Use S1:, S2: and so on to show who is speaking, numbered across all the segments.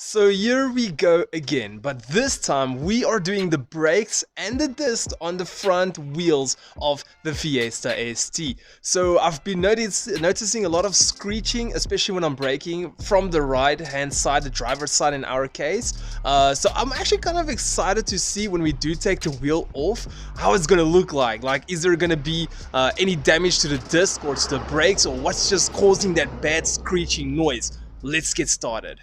S1: So here we go again, but this time we are doing the brakes and the disc on the front wheels of the Fiesta ST. So I've been noticing a lot of screeching, especially when I'm braking from the right hand side, the driver's side in our case. So I'm actually kind of excited to see when we do take the wheel off, how it's gonna look like. Like, is there gonna be any damage to the disc or to the brakes, or what's just causing that bad screeching noise? Let's get started.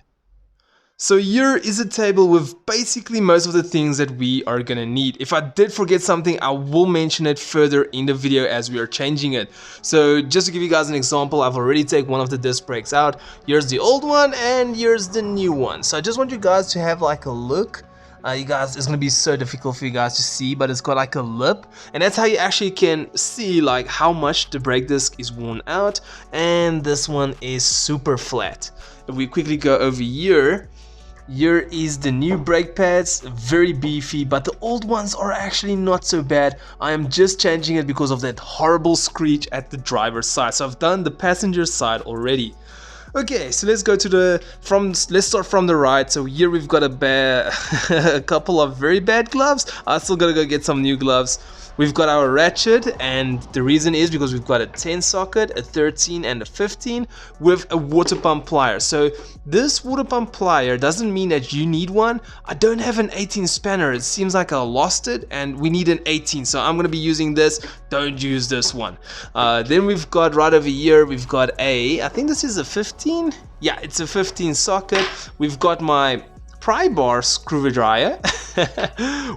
S1: So here is a table with basically most of the things that we are gonna need. If I did forget something, I will mention it further in the video as we are changing it. So just to give you guys an example, I've already taken one of the disc brakes out. Here's the old one and here's the new one. So I just want you guys to have like a look. You guys, it's gonna be so difficult for you guys to see, but it's got like a lip, and that's how you actually can see like how much the brake disc is worn out. And this one is super flat. If we quickly go over here, here is the new brake pads, very beefy, but the old ones are actually not so bad. I am just changing it because of that horrible screech at the driver's side. So I've done the passenger side already. Okay, so let's go to let's start from the right. So here we've got a couple of very bad gloves. I still gotta go get some new gloves. We've got our Ratchet, and the reason is because we've got a 10 socket, a 13 and a 15 with a water pump plier. So this water pump plier doesn't mean that you need one. I don't have an 18 spanner. It seems like I lost it and we need an 18. So I'm going to be using this. Don't use this one. Then we've got right over here, we've got I think this is a 15. Yeah, it's a 15 socket. We've got my pry bar screwdriver.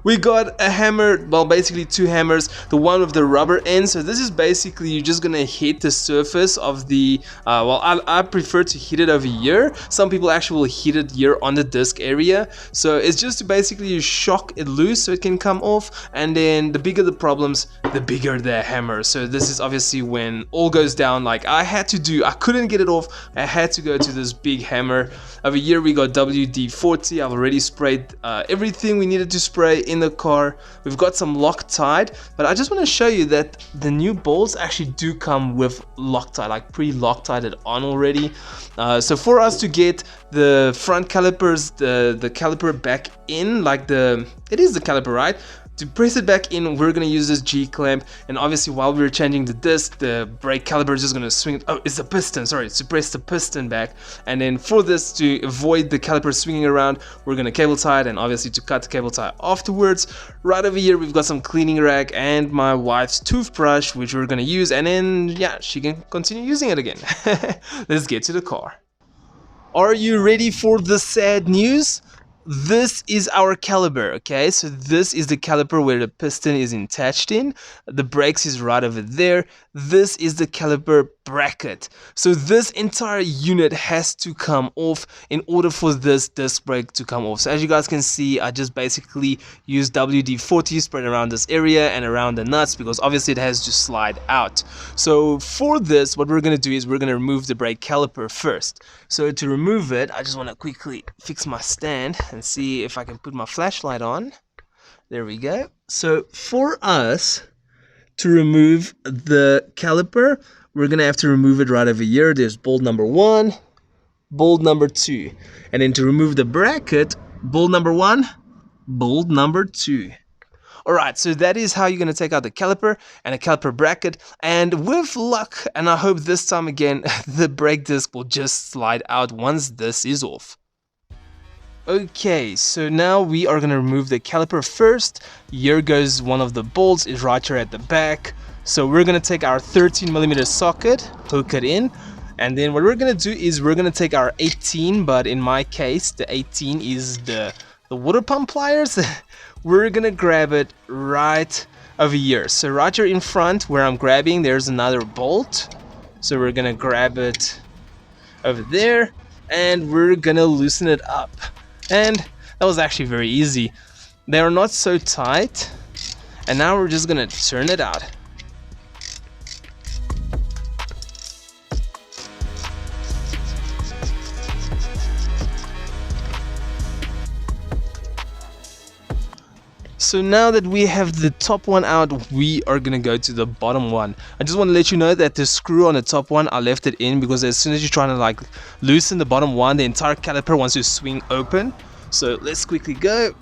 S1: We got a hammer, well, basically two hammers, the one with the rubber end. So this is basically you're just gonna hit the surface of the well, I prefer to hit it over here. Some people actually will hit it here on the disc area. So it's just to basically you shock it loose so it can come off, and then the bigger the problems, the bigger the hammer. So this is obviously when all goes down, like I couldn't get it off. I had to go to this big hammer. Over here we got WD-40. I've already sprayed everything we needed to spray in the car. We've got some Loctite, but I just want to show you that the new bolts actually do come with Loctite, like pre-Loctited on already. So for us to get the front calipers, the caliper back in, like it is the caliper, right? To press it back in, we're gonna use this G clamp, and obviously while we're changing the disc, the brake caliper is just gonna swing. Oh, it's the piston. Sorry, to press the piston back, and then for this to avoid the caliper swinging around, we're gonna cable tie it, and obviously to cut the cable tie afterwards. Right over here, we've got some cleaning rag and my wife's toothbrush, which we're gonna use, and then yeah, she can continue using it again. Let's get to the car. Are you ready for the sad news? This is our caliper, okay? So this is the caliper where the piston is attached in. The brakes is right over there. This is the caliper bracket. So this entire unit has to come off in order for this disc brake to come off. So as you guys can see, I just basically use WD-40 spread around this area and around the nuts, because obviously it has to slide out. So for this, what we're going to do is we're going to remove the brake caliper first. So to remove it, I just want to quickly fix my stand and see if I can put my flashlight on. There we go. So for us to remove the caliper, we're gonna have to remove it right over here. There's bolt number 1, bolt number 2, and then to remove the bracket, bolt number 1, bolt number 2. Alright, so that is how you're going to take out the caliper and a caliper bracket, and with luck, and I hope this time again, the brake disc will just slide out once this is off. Okay, so now we are going to remove the caliper first. Here goes one of the bolts, is right here at the back. So we're going to take our 13mm socket, hook it in, and then what we're going to do is we're going to take our 18, but in my case the 18 is the water pump pliers. We're gonna grab it right over here. So right here in front where I'm grabbing, there's another bolt. So we're gonna grab it over there and we're gonna loosen it up. And that was actually very easy. They are not so tight. And now we're just gonna turn it out. So now that we have the top one out, we are gonna go to the bottom one. I just want to let you know that the screw on the top one, I left it in because as soon as you're trying to like loosen the bottom one, the entire caliper wants to swing open. So let's quickly go.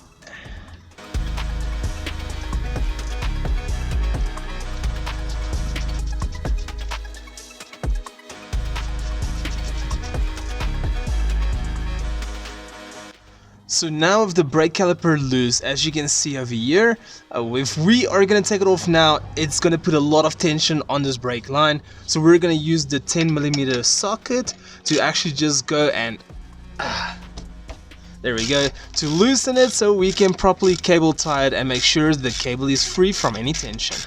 S1: So now with the brake caliper loose, as you can see over here, if we are going to take it off now, it's going to put a lot of tension on this brake line. So we're going to use the 10mm socket to actually just go and there we go, to loosen it so we can properly cable tie it and make sure the cable is free from any tension.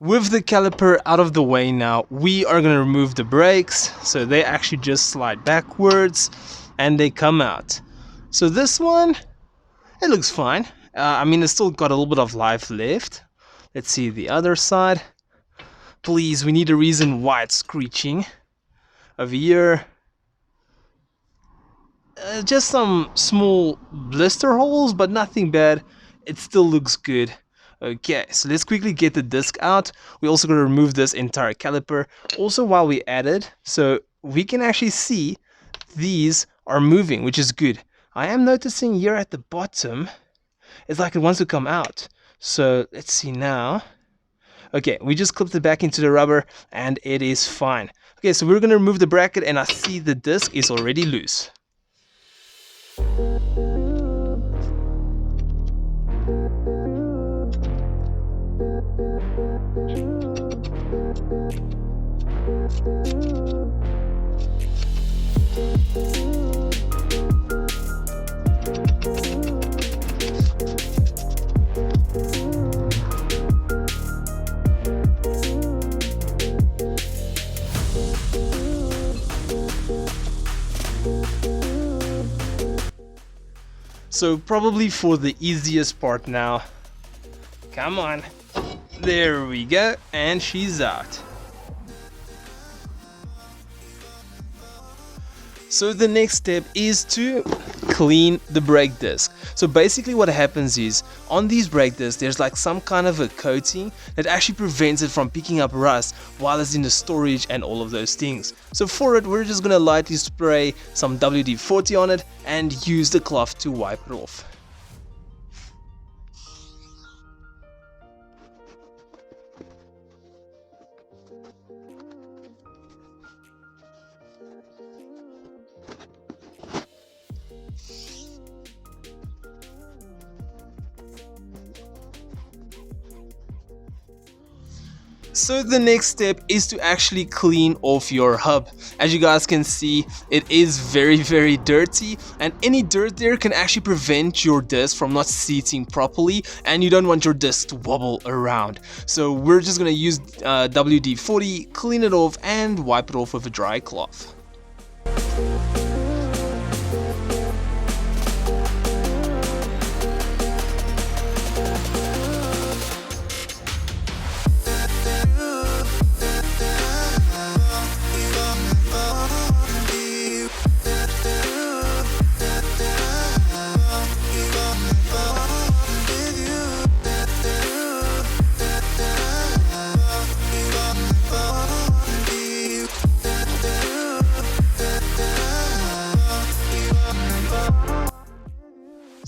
S1: With the caliper out of the way now, we are going to remove the brakes, so they actually just slide backwards and they come out. So this one, it looks fine. I mean, it's still got a little bit of life left. Let's see the other side. Please, we need a reason why it's screeching. Over here, just some small blister holes, but nothing bad. It still looks good. Okay, so let's quickly get the disc out. We also got to remove this entire caliper. Also, while we at it, so we can actually see these are moving, which is good. I am noticing here at the bottom, it's like it wants to come out. So let's see now. Okay, we just clipped it back into the rubber and it is fine. Okay, so we're going to remove the bracket and I see the disc is already loose. So probably for the easiest part now. Come on. There we go. And she's out. So the next step is to clean the brake disc. So basically what happens is on these brake discs there's like some kind of a coating that actually prevents it from picking up rust while it's in the storage and all of those things. So for it we're just gonna lightly spray some WD-40 on it and use the cloth to wipe it off. So the next step is to actually clean off your hub. As you guys can see, it is very dirty, and any dirt there can actually prevent your disc from not seating properly, and you don't want your disc to wobble around. So we're just gonna use WD-40, clean it off and wipe it off with a dry cloth.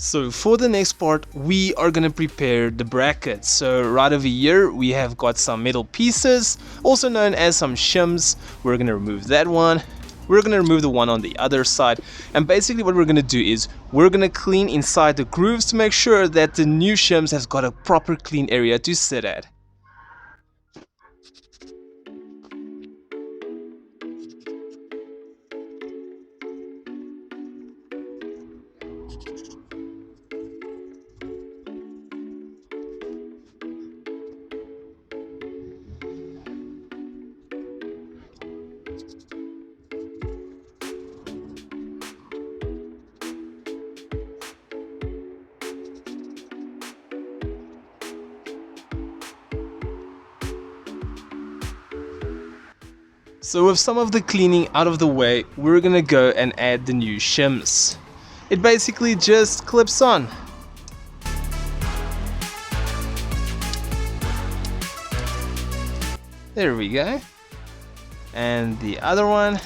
S1: So for the next part we are gonna prepare the brackets. So right over here we have got some metal pieces, also known as some shims. We're gonna remove that one. We're gonna remove the one on the other side, and basically what we're gonna do is we're gonna clean inside the grooves to make sure that the new shims has got a proper clean area to sit at. So with some of the cleaning out of the way, we're gonna go and add the new shims. It basically just clips on. There we go. And the other one.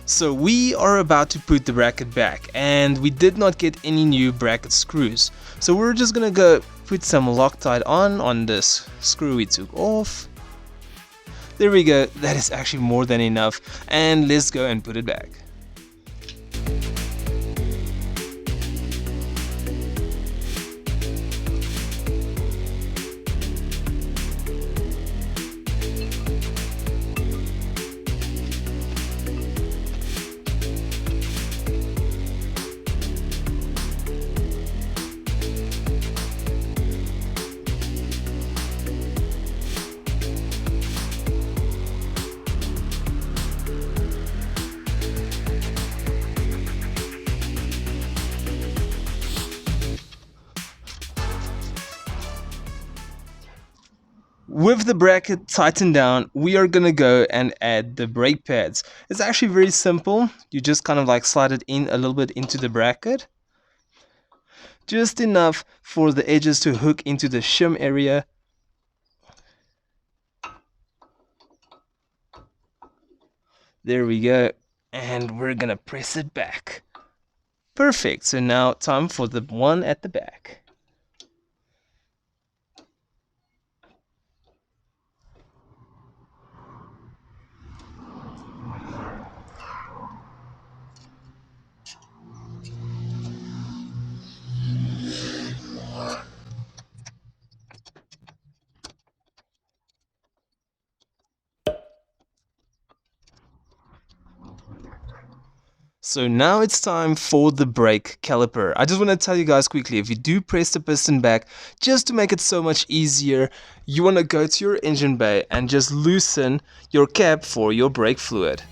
S1: So we are about to put the bracket back, and we did not get any new bracket screws. So we're just gonna go put some Loctite on this screw we took off. There we go, that is actually more than enough, and let's go and put it back. With the bracket tightened down, we are gonna go and add the brake pads. It's actually very simple. You just kind of like slide it in a little bit into the bracket. Just enough for the edges to hook into the shim area. There we go. And we're gonna press it back. Perfect. So now time for the one at the back. So now it's time for the brake caliper. I just want to tell you guys quickly, if you do press the piston back, just to make it so much easier, you want to go to your engine bay and just loosen your cap for your brake fluid.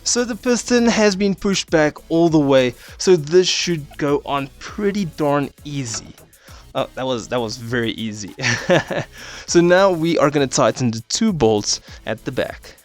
S1: So the piston has been pushed back all the way, so this should go on pretty darn easy. Oh, that was very easy. So now we are going to tighten the two bolts at the back.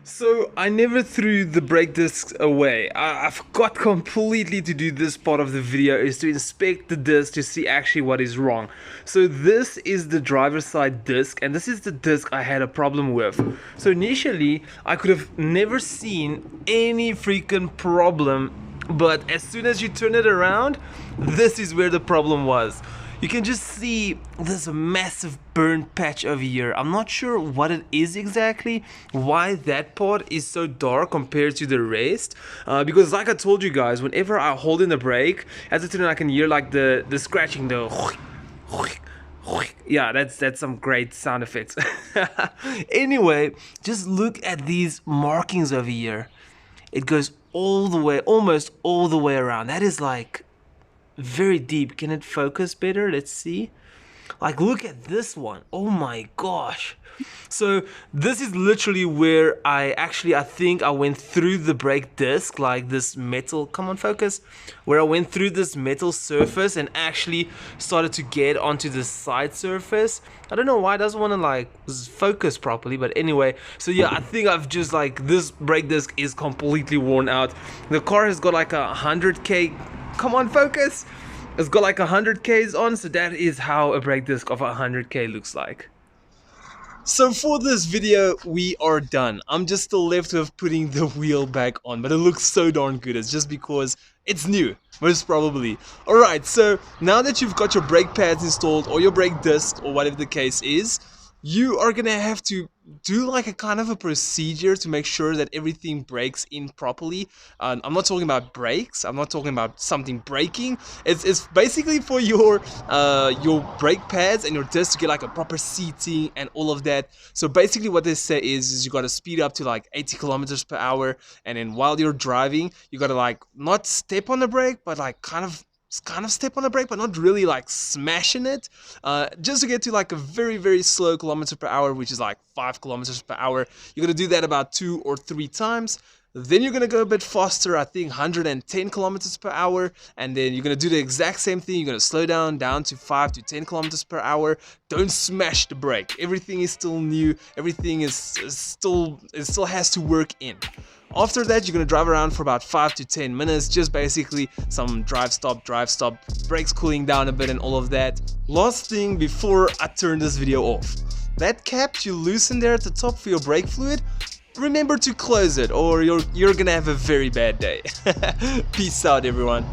S1: So I never threw the brake discs away. I forgot completely to do this part of the video, is to inspect the disc to see actually what is wrong. So this is the driver's side disc, and this is the disc I had a problem with. So initially I could have never seen any freaking problem, but as soon as you turn it around, this is where the problem was. you can just see this massive burnt patch over here. I'm not sure what it is exactly, why that part is so dark compared to the rest, because like I told you guys, whenever I hold in the brake, as I turn I can hear like the scratching, the yeah, that's some great sound effects. Anyway, just look at these markings over here. It goes all the way, almost all the way around. That is like very deep. Can it focus better? Let's see. Like, look at this one. Oh my gosh. So this is literally where I think I went through the brake disc, like this metal, come on focus, where I went through this metal surface and actually started to get onto the side surface. I don't know why it doesn't want to like focus properly, but anyway, so yeah, I think I've just like, this brake disc is completely worn out. The car has got like 100k, come on focus, it's got like 100Ks on, so that is how a brake disc of 100K looks like. So for this video, we are done. I'm just still left with putting the wheel back on, but it looks so darn good. It's just because it's new, most probably. Alright, so now that you've got your brake pads installed, or your brake disc, or whatever the case is, you are gonna have to do like a kind of a procedure to make sure that everything breaks in properly. I'm not talking about brakes, I'm not talking about something breaking. It's basically for your brake pads and your disc to get like a proper seating and all of that. So basically what they say is you gotta speed up to like 80 kilometers per hour, and then while you're driving, you gotta like not step on the brake, but like kind of step on the brake, but not really like smashing it, just to get to like a very slow kilometer per hour, which is like 5 kilometers per hour. You're gonna do that about 2 or 3 times. Then you're gonna go a bit faster, I think 110 kilometers per hour, and then you're gonna do the exact same thing. You're gonna slow down to 5 to 10 kilometers per hour. Don't smash the brake. Everything is still new. Everything is still has to work in. After that, you're gonna drive around for about 5 to 10 minutes, just basically some drive stop, brakes cooling down a bit and all of that. Last thing before I turn this video off, that cap you loosen there at the top for your brake fluid, remember to close it or you're gonna have a very bad day. Peace out, everyone.